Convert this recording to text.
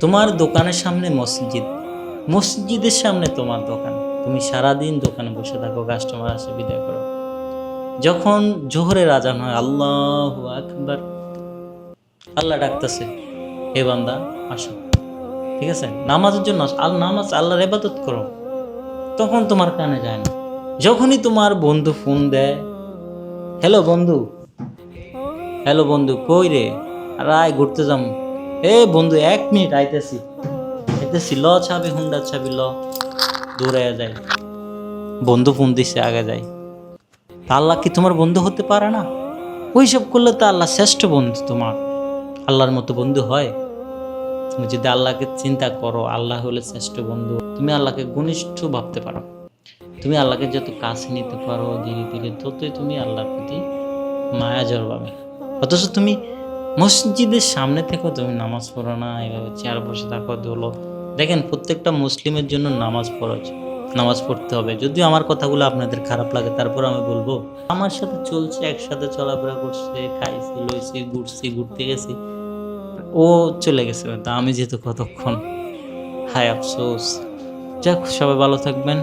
তোমার দোকানের সামনে মসজিদ, মসজিদের সামনে তোমার দোকান, তুমি সারাদিন দোকানে বসে থাকো, কাস্টমার আসে বিদায় করো। যখন জোহরের আজান হয়, আল্লাহু আকবার, আল্লাহ ডাকতেছে, হে বান্দা আসো, ঠিক আছে, নামাজের জন্য আসো, নামাজ আল্লাহর ইবাদত করো, তখন তোমার কানে যায় না। যখনই তোমার বন্ধু ফোন দেয়, হ্যালো বন্ধু, হ্যালো বন্ধু, কই রে, আর আয় ঘুরতে যাম, এ বন্ধু 1 মিনিট আইতেছি, আইতেছি, ল ছাবি, হুন্ডা ছাবি, ল, দৌড়াইয়া যায়, বন্ধু ফোন দিছে, আগে যায়। তা আল্লাহ কি তোমার বন্ধু হতে পারে না? ওইসব করলে তো আল্লাহ শ্রেষ্ঠ বন্ধু তোমার। আল্লাহর মতো বন্ধু হয়? তুমি যদি আল্লাহকে চিন্তা করো, আল্লাহ হলে শ্রেষ্ঠ বন্ধু, তুমি আল্লাহকে ঘনিষ্ঠ ভাবতে পারো। তুমি আল্লাহকে যত কাছে নিতে পারো ধীরে ধীরে, ততই তুমি আল্লাহর প্রতি মায়া জড়াবে। অথচ তুমি মসজিদের সামনে থেকেও তুমি নামাজ পড়ো না, এভাবে চেয়ার বসে থাকো, দোলো। দেখেন, প্রত্যেকটা মুসলিমের জন্য নামাজ ফরজ, নামাজ পড়তে হবে। যদিও আমার কথাগুলো আপনাদের খারাপ লাগে, তারপর আমি বলবো, আমার সাথে চলছে, একসাথে চলাফেরা করছে, খাইছি লইছি, ঘুরতে গেছি, ও চলে গেছে, তা আমি যেহেতু কতক্ষণ, হায় আফসোস। যাক, সবাই ভালো থাকবেন।